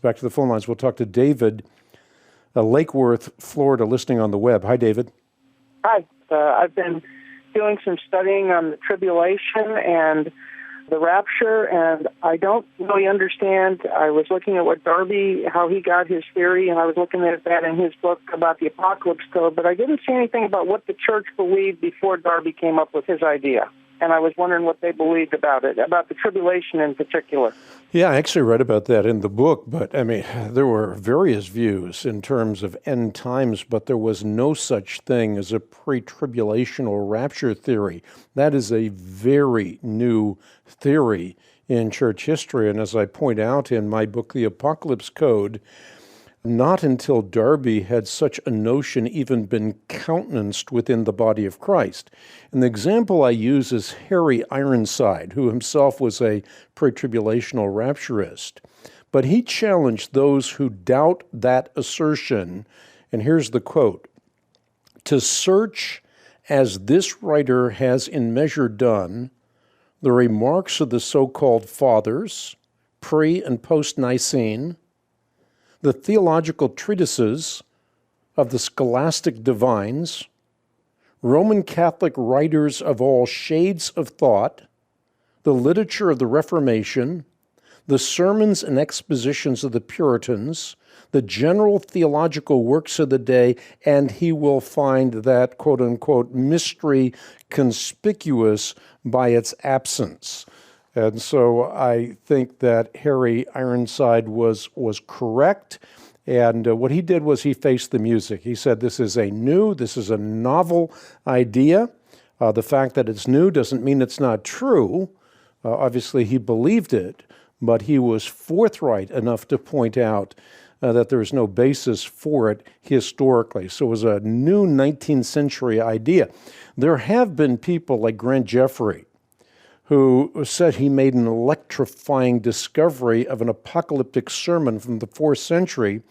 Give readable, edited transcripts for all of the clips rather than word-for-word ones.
back to the phone lines. We'll talk to David, Lake Worth, Florida, listening on the web. Hi, David. Hi. I've been doing some studying on the tribulation and the rapture, and I don't really understand. I was looking at what Darby, how he got his theory, and I was looking at that in his book about the Apocalypse Code, but I didn't see anything about what the church believed before Darby came up with his idea. And I was wondering what they believed about it, about the tribulation in particular. Yeah, I actually read about that in the book, but I mean, there were various views in terms of end times, but there was no such thing as a pre-tribulational rapture theory. That is a very new theory in church history, and as I point out in my book, The Apocalypse Code, not until Darby had such a notion even been countenanced within the body of Christ. And the example I use is Harry Ironside, who himself was a pre-tribulational rapturist. But he challenged those who doubt that assertion, and here's the quote, "To search, as this writer has in measure done, the remarks of the so-called fathers, pre- and post-Nicene, the theological treatises of the scholastic divines, Roman Catholic writers of all shades of thought, the literature of the Reformation, the sermons and expositions of the Puritans, the general theological works of the day, and he will find that, quote-unquote, mystery conspicuous by its absence." And so I think that Harry Ironside was correct. And what he did was he faced the music. He said, this is a novel idea. The fact that it's new doesn't mean it's not true. Obviously, he believed it, but he was forthright enough to point out that there is no basis for it historically. So it was a new 19th century idea. There have been people like Grant Jeffrey, who said he made an electrifying discovery of an apocalyptic sermon from the 4th century,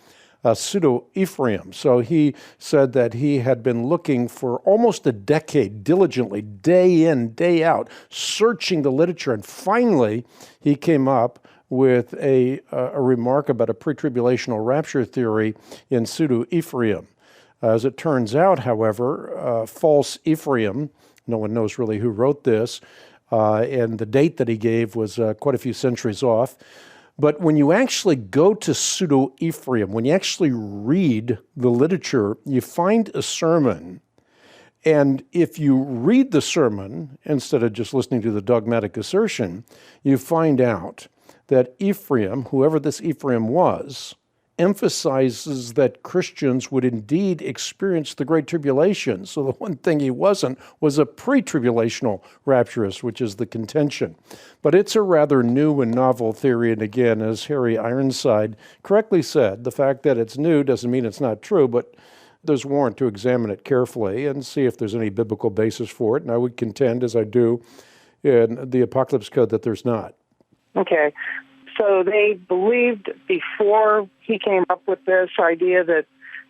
Pseudo-Ephraim. So he said that he had been looking for almost a decade diligently, day in, day out, searching the literature, and finally he came up with a remark about a pre-tribulational rapture theory in Pseudo-Ephraim. As it turns out, however, false Ephraim, no one knows really who wrote this, and the date that he gave was quite a few centuries off. But when you actually go to Pseudo-Ephraim, when you actually read the literature, you find a sermon. And if you read the sermon, instead of just listening to the dogmatic assertion, you find out that Ephraim, whoever this Ephraim was, emphasizes that Christians would indeed experience the Great Tribulation. So the one thing he wasn't was a pre-tribulational rapturist, which is the contention. But it's a rather new and novel theory, and again, as Harry Ironside correctly said, the fact that it's new doesn't mean it's not true, but there's warrant to examine it carefully and see if there's any biblical basis for it, and I would contend, as I do in the Apocalypse Code, that there's not. Okay. So they believed before he came up with this idea that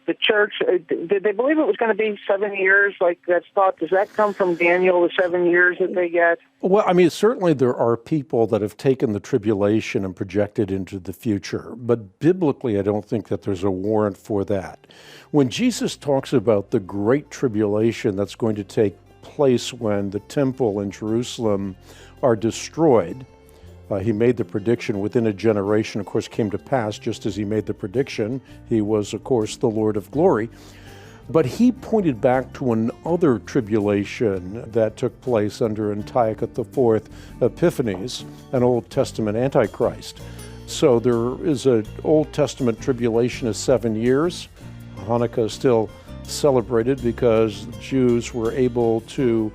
the church, did they believe it was going to be 7 years like that's thought? Does that come from Daniel, the 7 years that they get? Well, I mean, certainly there are people that have taken the tribulation and projected into the future, but biblically I don't think that there's a warrant for that. When Jesus talks about the great tribulation that's going to take place when the temple in Jerusalem are destroyed, he made the prediction within a generation, of course, came to pass just as he made the prediction. He was, of course, the Lord of glory. But he pointed back to another tribulation that took place under Antiochus IV Epiphanes, an Old Testament Antichrist. So there is an Old Testament tribulation of 7 years. Hanukkah is still celebrated because Jews were able to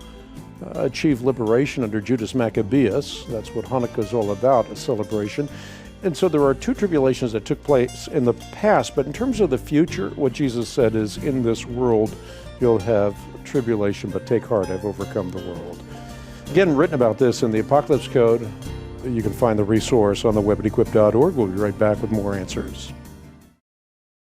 achieve liberation under Judas Maccabeus. That's what Hanukkah is all about, a celebration. And so there are two tribulations that took place in the past, but in terms of the future, what Jesus said is, in this world you'll have tribulation, but take heart, I've overcome the world. Again, written about this in the Apocalypse Code. You can find the resource on the web at equip.org. We'll be right back with more answers.